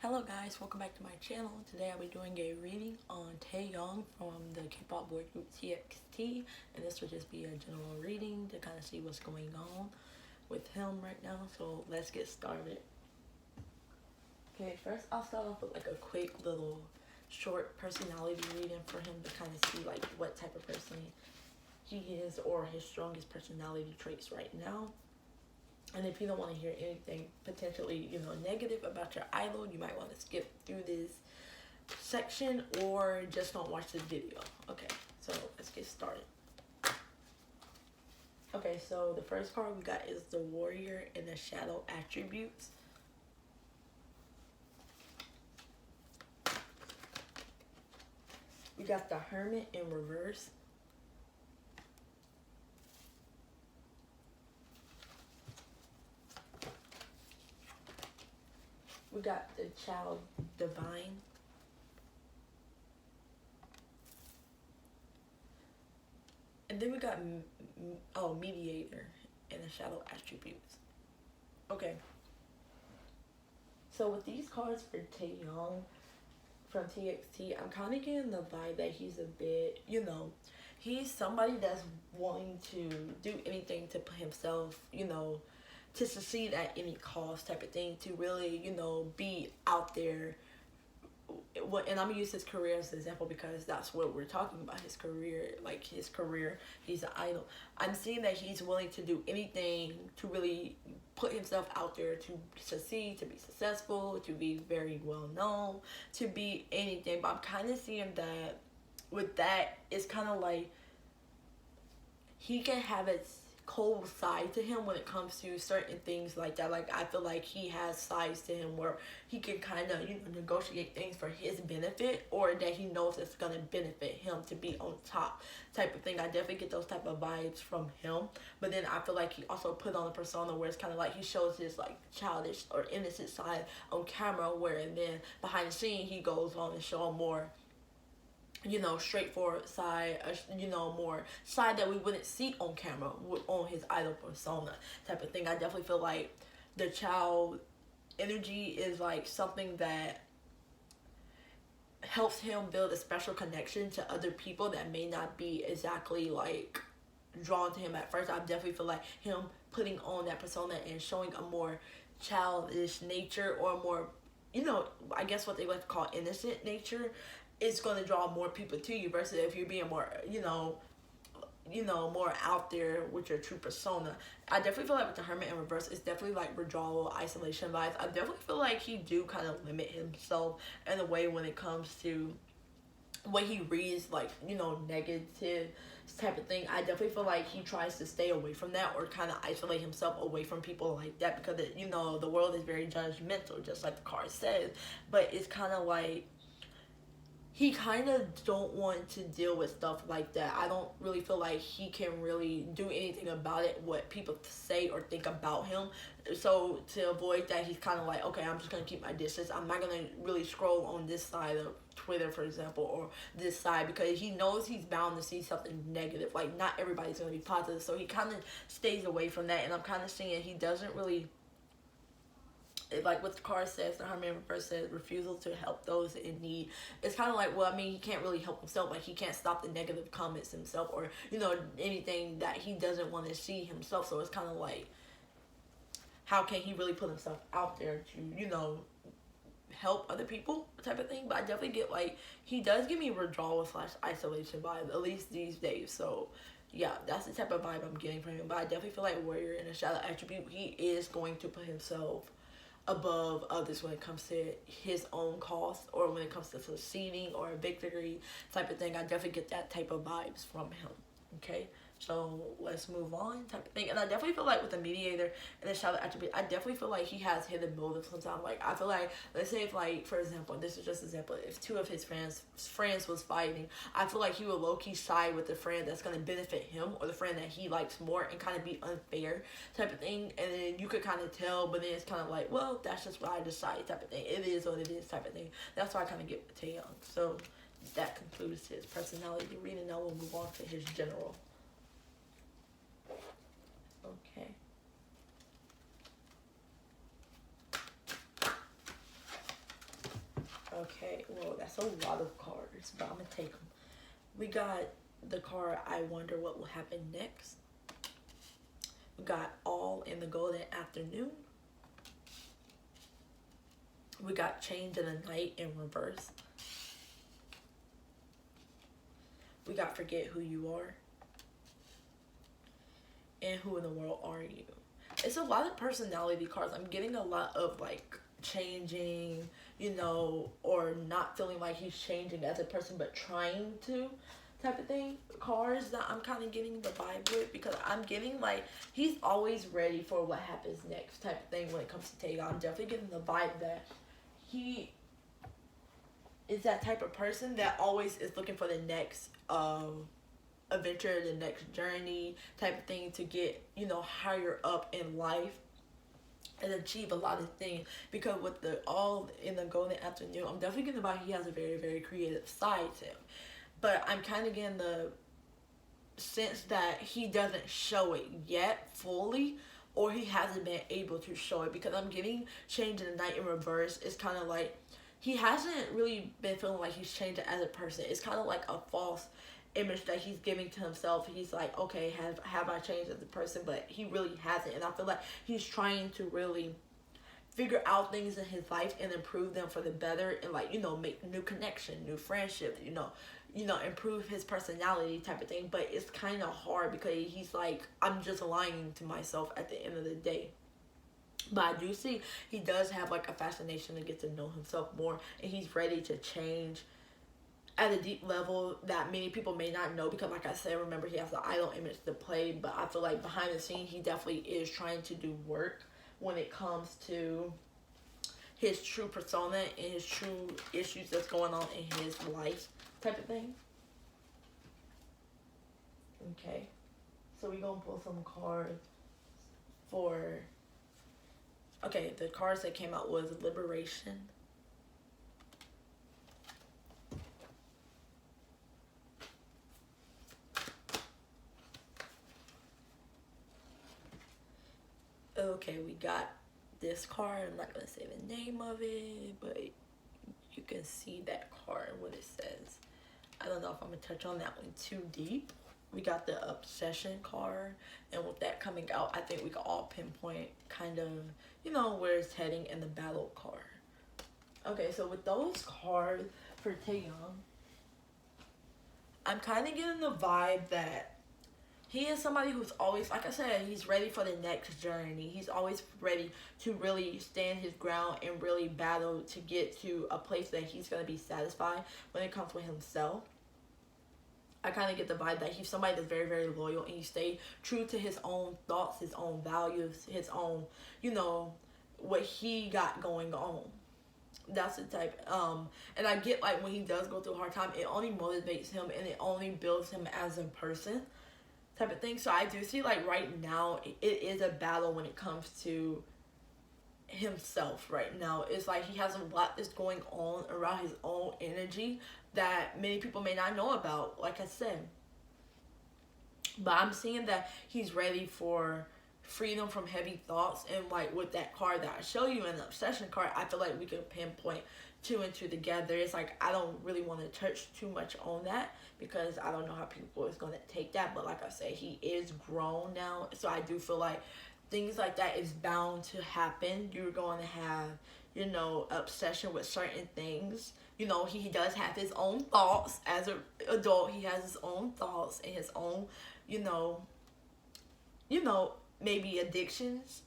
Hello guys, welcome back to my channel. Today I'll be doing a reading on Taehyun from the K-pop boy group Txt, and this will just be a general reading to kind of see what's going on with him right now. So let's get started. Okay, first I'll start off with like a quick little short personality reading for him to kind of see like what type of person he is or his strongest personality traits right now. And if you don't want to hear anything potentially, negative about your idol, you might want to skip through this section or just don't watch this video. Okay, so let's get started. Okay, so the first card we got is the Warrior and the Shadow Attributes. We got the Hermit in reverse. We got the Child Divine. And then we got Mediator and the Shadow Attributes. Okay. So with these cards for Taehyun from Txt, I'm kind of getting the vibe that he's a bit, he's somebody that's willing to do anything to put himself, to succeed at any cost type of thing, to really, be out there. And I'm gonna use his career as an example because that's what we're talking about, his career. Like his career, he's an idol. I'm seeing that he's willing to do anything to really put himself out there, to succeed, to be successful, to be very well known, to be anything. But I'm kind of seeing that with that, it's kind of like he can have its cold side to him when it comes to certain things like that. Like I feel like he has sides to him where he can kind of negotiate things for his benefit, or that he knows it's gonna benefit him to be on top type of thing. I definitely get those type of vibes from him. But then I feel like he also put on a persona where it's kind of like he shows his like childish or innocent side on camera, where and then behind the scene he goes on and show more straightforward side, more side that we wouldn't see on camera on his idol persona type of thing. I definitely feel like the child energy is like something that helps him build a special connection to other people that may not be exactly like drawn to him at first. I definitely feel like him putting on that persona and showing a more childish nature, or more, I guess what they like to call innocent nature, it's going to draw more people to you versus if you're being more, more out there with your true persona. I definitely feel like with the Hermit in reverse, it's definitely like withdrawal, isolation vibes. I definitely feel like he do kind of limit himself in a way when it comes to when he reads like, negative type of thing. I definitely feel like he tries to stay away from that or kind of isolate himself away from people like that because, the world is very judgmental, just like the card says. But it's kind of like he kind of don't want to deal with stuff like that. I don't really feel like he can really do anything about it, what people say or think about him. So to avoid that, he's kind of like, okay, I'm just going to keep my distance. I'm not going to really scroll on this side of Twitter, for example, or this side, because he knows he's bound to see something negative. Like, not everybody's going to be positive. So he kind of stays away from that. And I'm kind of seeing he doesn't really, like what the card says, the Hermit in reverse says, refusal to help those in need. It's kind of like, well, I mean, he can't really help himself. Like, he can't stop the negative comments himself, or, anything that he doesn't want to see himself. So it's kind of like, how can he really put himself out there to, help other people type of thing? But I definitely get, like, he does give me withdrawal / isolation vibe, at least these days. So yeah, that's the type of vibe I'm getting from him. But I definitely feel like Warrior in a Shadow Attribute, he is going to put himself above others when it comes to his own cost, or when it comes to succeeding or a victory type of thing. I definitely get that type of vibes from him. Okay, so let's move on type of thing. And I definitely feel like with the Mediator and the Shadow Attribute, I definitely feel like he has hidden motives sometimes. Like, I feel like, let's say if, like, for example, this is just an example, if two of his friends was fighting, I feel like he would low-key side with the friend that's going to benefit him, or the friend that he likes more, and kind of be unfair type of thing. And then you could kind of tell, but then it's kind of like, well, that's just what I decide type of thing. It is what it is type of thing. That's why I kind of get with Taehyun. So that concludes his personality reading. Now we'll move on to his general. Okay. Okay, well, that's a lot of cards, but I'm gonna take them. We got the card, I wonder what will happen next. We got all in the golden afternoon. We got change in the night in reverse. We got forget who you are. And who in the world are you? It's a lot of personality cards. I'm getting a lot of like changing, you know, or not feeling like he's changing as a person, but trying to type of thing. Cards that I'm kind of getting the vibe with, because I'm getting like he's always ready for what happens next type of thing when it comes to Taehyun. I'm definitely getting the vibe that he is that type of person that always is looking for the next adventure, the next journey type of thing, to get, you know, higher up in life and achieve a lot of things. Because with the all in the golden afternoon, I'm definitely getting the vibe he has a very, very creative side to him. But I'm kind of getting the sense that he doesn't show it yet fully, or he hasn't been able to show it, because I'm getting change in the night in reverse. It's kind of like he hasn't really been feeling like he's changed as a person. It's kind of like a false image that he's giving to himself. He's like, okay, have I changed as a person? But he really hasn't. And I feel like he's trying to really figure out things in his life and improve them for the better, and like, you know, make new connection, new friendship, you know, improve his personality type of thing. But it's kind of hard because he's like, I'm just lying to myself at the end of the day. But I do see he does have like a fascination to get to know himself more, and he's ready to change at a deep level that many people may not know, because like I said, remember, he has the idol image to play. But I feel like behind the scenes he definitely is trying to do work when it comes to his true persona and his true issues that's going on in his life type of thing. Okay, so we gonna pull some cards for, okay, the cards that came out was Liberation, okay, we got this card. I'm not gonna say the name of it, but you can see that card, what it says. I don't know if I'm gonna touch on that one too deep. We got the Obsession card, and with that coming out, I think we can all pinpoint kind of, you know, where it's heading in the Battle card. Okay, so with those cards for Taehyun, I'm kind of getting the vibe that he is somebody who's always, like I said, he's ready for the next journey. He's always ready to really stand his ground and really battle to get to a place that he's going to be satisfied when it comes with himself. I kind of get the vibe that he's somebody that's very, very loyal, and he stay true to his own thoughts, his own values, his own, you know, what he got going on. That's the type, and I get like when he does go through a hard time, it only motivates him and it only builds him as a person type of thing. So I do see like right now it is a battle when it comes to himself right now. It's like he has a lot that's going on around his own energy that many people may not know about, like I said. But I'm seeing that he's ready for freedom from heavy thoughts, and like with that card that I show you in the Obsession card, I feel like we can pinpoint two and two together. It's like I don't really want to touch too much on that because I don't know how people is going to take that. But like I said, he is grown now, so I do feel like things like that is bound to happen. You're going to have, you know, obsession with certain things. You know, he does have his own thoughts as an adult. He has his own thoughts and his own, you know, maybe addictions.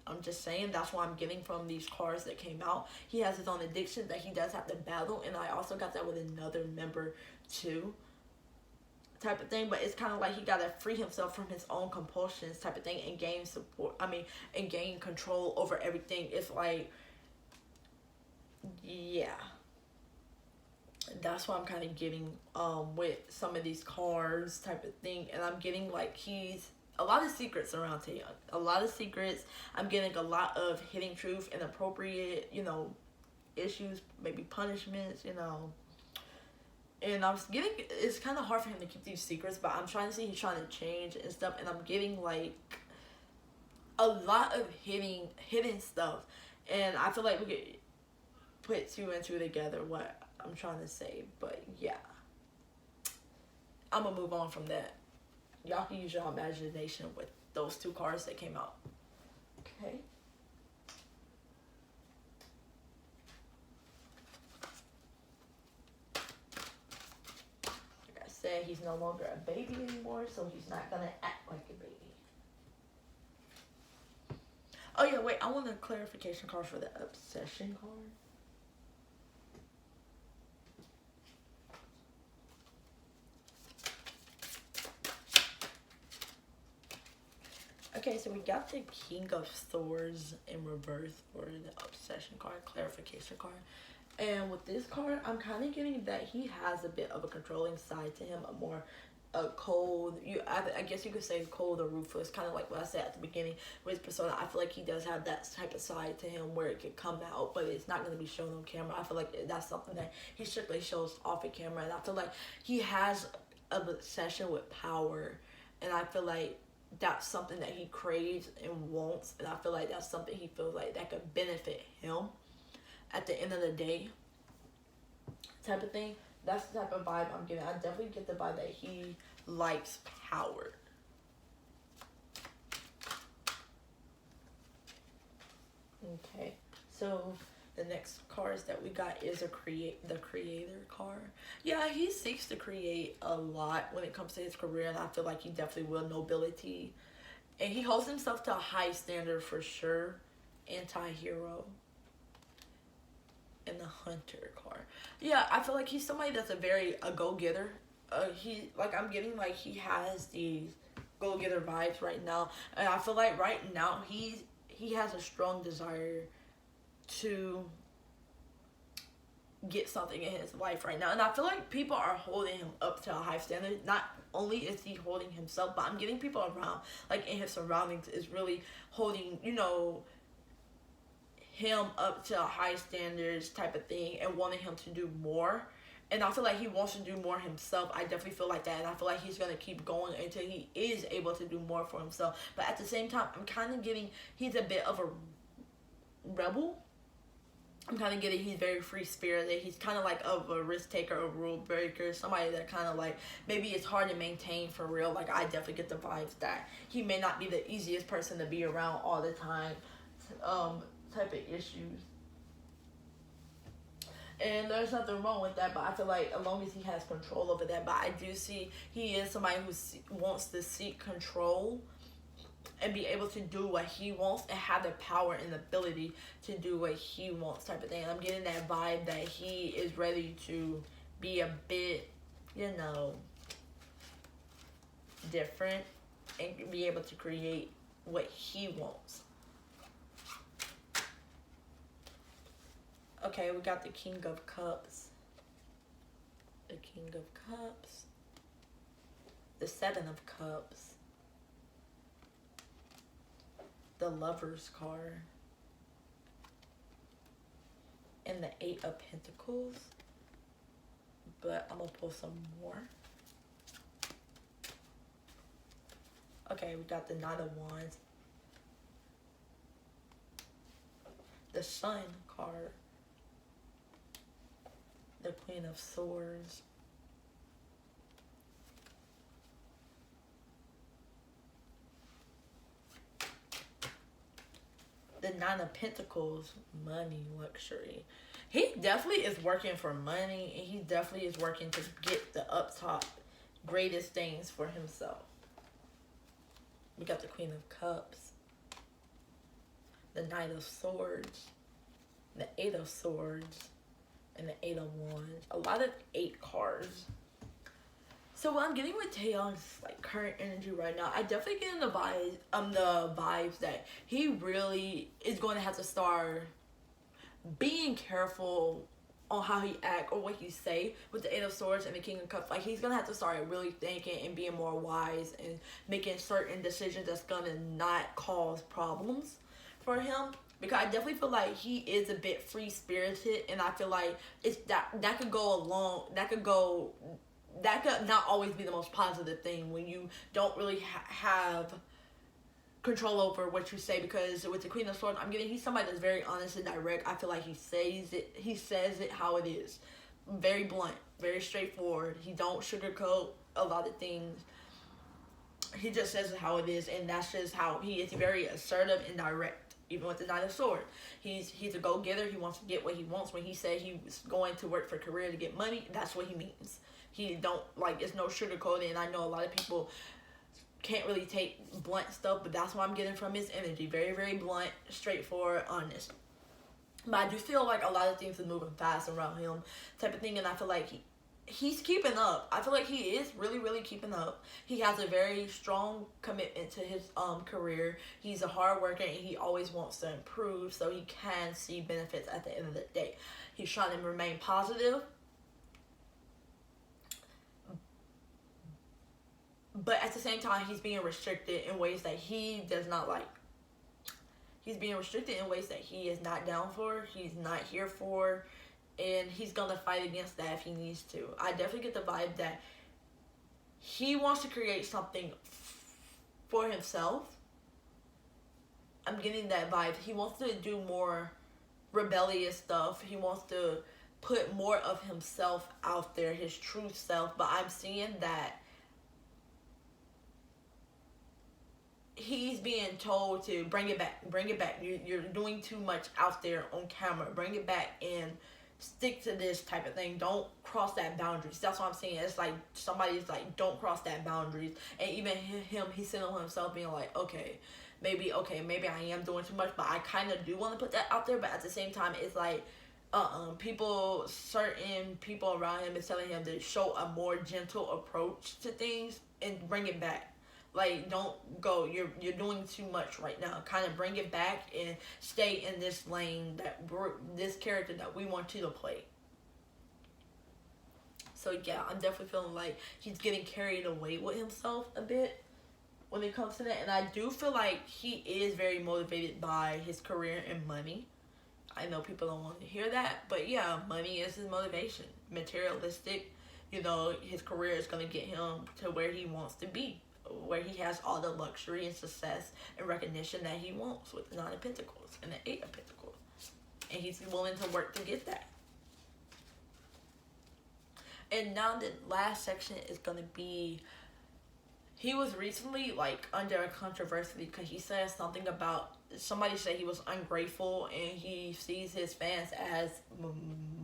I'm just saying, that's what I'm getting from these cards that came out. He has his own addiction that he does have to battle, and I also got that with another member too, type of thing. But it's kind of like he got to free himself from his own compulsions type of thing and gain support, and gain control over everything. It's like, yeah, that's what I'm kind of getting with some of these cards type of thing. And I'm getting like he's a lot of secrets around Taehyun. A lot of secrets. I'm getting a lot of hidden truth, inappropriate, you know, issues, maybe punishments, you know. And I was getting, it's kind of hard for him to keep these secrets, but I'm trying to see he's trying to change and stuff. And I'm getting like a lot of hidden stuff. And I feel like we get, put two and two together what I'm trying to say. But yeah, I'm gonna move on from that. Y'all can use your imagination with those two cards that came out. Okay. Like I said, he's no longer a baby anymore, so he's not gonna act like a baby. Oh yeah, wait, I want a clarification card for the obsession card. Okay, so we got the King of Swords in reverse for the obsession card, clarification card. And with this card, I'm kind of getting that he has a bit of a controlling side to him, a more cold, I guess you could say cold or ruthless, kind of like what I said at the beginning with his persona. I feel like he does have that type of side to him where it could come out, but it's not going to be shown on camera. I feel like that's something that he strictly shows off of camera, and I feel like he has an obsession with power, and I feel like that's something that he craves and wants, and I feel like that's something he feels like that could benefit him at the end of the day, type of thing. That's the type of vibe I'm getting. I definitely get the vibe that he likes power. Okay, so the next cards that we got is the creator card. Yeah, he seeks to create a lot when it comes to his career, and I feel like he definitely will. Nobility, and he holds himself to a high standard for sure. Anti-hero. And the Hunter card. Yeah, I feel like he's somebody that's a go-getter. I'm getting like he has these go-getter vibes right now, and I feel like right now he has a strong desire to get something in his life right now, and I feel like people are holding him up to a high standard. Not only is he holding himself, but I'm getting people around, like in his surroundings, is really holding, him up to high standards type of thing, and wanting him to do more. And I feel like he wants to do more himself. I definitely feel like that, and I feel like he's gonna keep going until he is able to do more for himself. But at the same time, I'm kind of getting he's a bit of a rebel. I'm kind of getting he's very free spirited. He's kind of like of a risk taker, a rule breaker, somebody that kind of like maybe it's hard to maintain for real. Like I definitely get the vibes that he may not be the easiest person to be around all the time. Type of issues, and there's nothing wrong with that, but I feel like as long as he has control over that. But I do see he is somebody who wants to seek control and be able to do what he wants and have the power and the ability to do what he wants type of thing. I'm getting that vibe that he is ready to be a bit, different and be able to create what he wants. Okay, we got the King of Cups. The King of Cups. The Seven of Cups. The Lover's card. And the Eight of Pentacles. But I'm going to pull some more. Okay, we got the Knight of Wands. The Sun card. The Queen of Swords. The Nine of Pentacles, money, luxury. He definitely is working for money, and he definitely is working to get the up top greatest things for himself. We got the Queen of Cups. The Knight of Swords. The Eight of Swords. And the Eight of Wands. A lot of 8 cards. So what I'm getting with Taehyun's like current energy right now, I definitely get the vibes that he really is going to have to start being careful on how he act or what he say with the Eight of Swords and the King of Cups. Like he's gonna have to start really thinking and being more wise and making certain decisions that's gonna not cause problems for him. Because I definitely feel like he is a bit free-spirited, and I feel like it's that could go along, that could not always be the most positive thing when you don't really have control over what you say, because with the Queen of Swords, I'm getting he's somebody that's very honest and direct. I feel like he says it how it is. Very blunt, very straightforward. He don't sugarcoat a lot of things. He just says it how it is, and that's just how he is. Very assertive and direct. Even with the Knight of Swords, he's a go-getter. He wants to get what he wants. When he said he was going to work for career to get money, that's what he means. He don't, like, it's no sugarcoating. And I know a lot of people can't really take blunt stuff, but that's what I'm getting from his energy. Very, very blunt, straightforward, honest. But I do feel like a lot of things are moving fast around him, type of thing, and I feel like he's keeping up. I feel like he is really, really keeping up. He has a very strong commitment to his career. He's a hard worker, and he always wants to improve, so he can see benefits at the end of the day. He's trying to remain positive, but at the same time, he's being restricted in ways that he does not like. He's being restricted in ways that he is not down for, he's not here for, and he's gonna fight against that if he needs to. I definitely get the vibe that he wants to create something for himself. I'm getting that vibe. He wants to do more rebellious stuff. He wants to put more of himself out there, his true self. But I'm seeing that he's being told to bring it back. Bring it back. You're doing too much out there on camera. Bring it back and stick to this type of thing. Don't cross that boundaries. That's what I'm saying. It's like somebody's like, don't cross that boundaries. And even him, he's sitting on himself being like, okay, maybe I am doing too much, but I kind of do want to put that out there. But at the same time, it's like, certain people around him is telling him to show a more gentle approach to things and bring it back. Like, don't go. You're doing too much right now. Kind of bring it back and stay in this lane this character that we want you to play. So yeah, I'm definitely feeling like he's getting carried away with himself a bit when it comes to that. And I do feel like he is very motivated by his career and money. I know people don't want to hear that, but yeah, money is his motivation. Materialistic, his career is going to get him to where he wants to be, where he has all the luxury and success and recognition that he wants with the Nine of Pentacles and the Eight of Pentacles. And he's willing to work to get that. And now the last section is going to be, he was recently like under a controversy because he said something about, somebody said he was ungrateful and he sees his fans as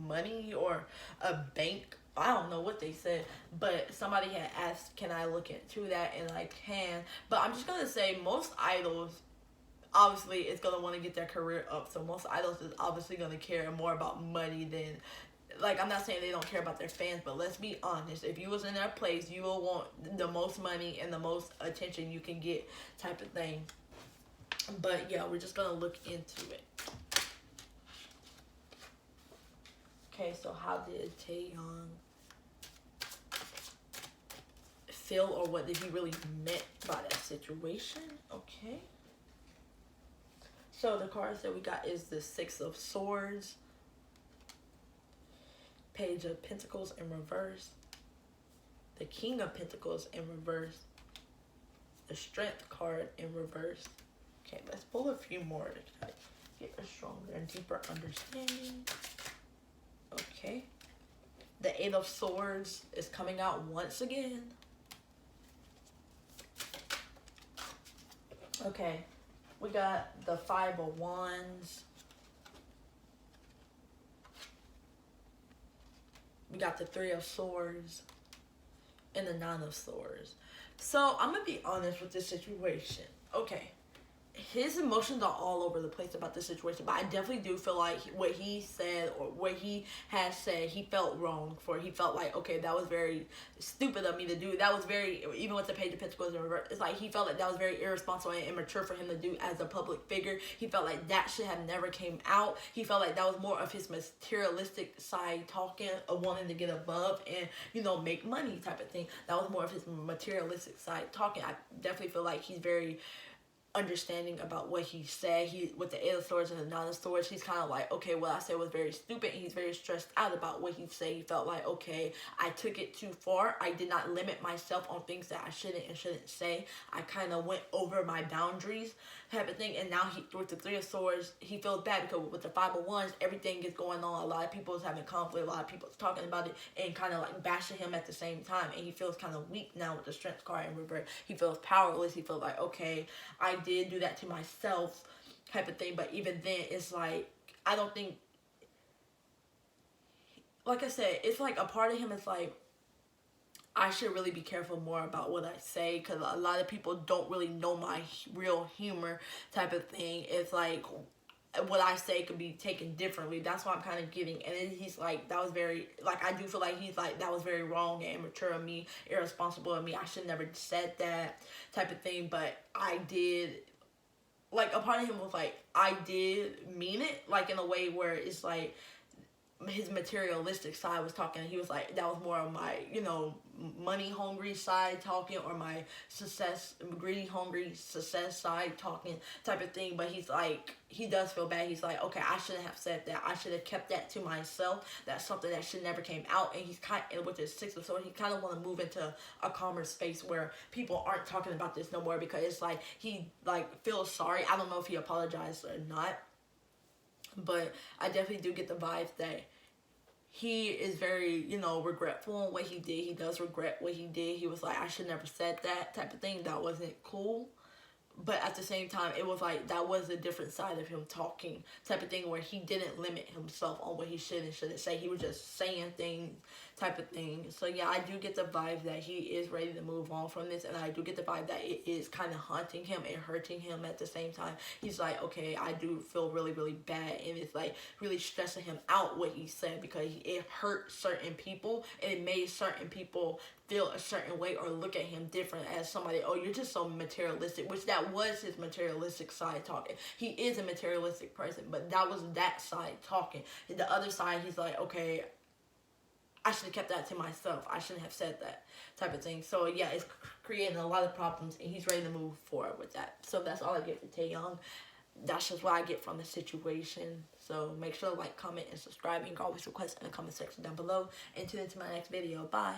money or a bank. I don't know what they said, but somebody had asked, can I look into that? And I can. But I'm just going to say most idols, obviously, is going to want to get their career up. So most idols is obviously going to care more about money than, like, I'm not saying they don't care about their fans, but let's be honest. If you was in their place, you will want the most money and the most attention you can get type of thing. But yeah, we're just going to look into it. Okay, so how did Taehyun feel, or what did he really meant by that situation? Okay. So the cards that we got is the Six of Swords, Page of Pentacles in reverse, the King of Pentacles in reverse, the Strength card in reverse. Okay, let's pull a few more to get a stronger and deeper understanding. Okay. The Eight of Swords is coming out once again. Okay. We got the Five of Wands. We got the Three of Swords. And the Nine of Swords. So, I'm going to be honest with this situation. Okay. His emotions are all over the place about this situation, but I definitely do feel like what he said, or what he has said, he felt wrong for. He felt like, okay, that was very stupid of me to do. That was very, even with the Page of Pentacles in reverse, it's like he felt like that was very irresponsible and immature for him to do as a public figure. He felt like that should have never came out. He felt like that was more of his materialistic side talking, of wanting to get above and, make money type of thing. That was more of his materialistic side talking. I definitely feel like he's very understanding about what he said. He, with the 8 of Swords and the 9 of Swords, he's kind of like, okay, what I said was very stupid, and he's very stressed out about what he said. He felt like, okay, I took it too far. I did not limit myself on things that I shouldn't and shouldn't say. I kind of went over my boundaries, type of thing. And now he, with the 3 of Swords, he feels bad because with the 5 of Wands, everything is going on. A lot of people is having conflict. A lot of people is talking about it and kind of like bashing him at the same time. And he feels kind of weak now with the Strength card in reverse. He feels powerless. He feels like, okay, I did do that to myself, type of thing. But even then, it's like, I don't think, like I said, it's like a part of him is like, I should really be careful more about what I say, because a lot of people don't really know my real humor, type of thing. It's like what I say could be taken differently. That's what I'm kind of getting. And then he's like, that was very, like, I do feel like he's like, that was very wrong and immature of me, irresponsible of me. I should never said that, type of thing. But I did, like, a part of him was like, I did mean it, like, in a way where it's like, his materialistic side was talking. He was like, that was more of my, you know, money hungry side talking, or my success, greedy hungry success side talking, type of thing. But he's like, he does feel bad. He's like, okay, I shouldn't have said that. I should have kept that to myself. That's something that should never came out. And he's kind of, with his 6 of Swords, he kind of want to move into a calmer space where people aren't talking about this no more, because it's like, he like feels sorry. I don't know if he apologized or not, but I definitely do get the vibe that he is very, you know, regretful on what he did. He does regret what he did. He was like, I should never said that, type of thing. That wasn't cool. But at the same time, it was like, that was a different side of him talking, type of thing, where he didn't limit himself on what he should and shouldn't say. He was just saying things, type of thing. So yeah, I do get the vibe that he is ready to move on from this, and I do get the vibe that it is kind of haunting him and hurting him at the same time. He's like, okay, I do feel really, really bad, and it's like really stressing him out what he said, because it hurt certain people, and it made certain people feel a certain way or look at him different as somebody, oh, you're just so materialistic, which that was his materialistic side talking. He is a materialistic person, but that was that side talking. And the other side, he's like, okay, I should have kept that to myself. I shouldn't have said that, type of thing. So yeah, it's creating a lot of problems, and he's ready to move forward with that. So that's all I get for Taehyun. That's just what I get from the situation. So make sure to like, comment, and subscribe. You can always request in the comment section down below. And tune into my next video. Bye.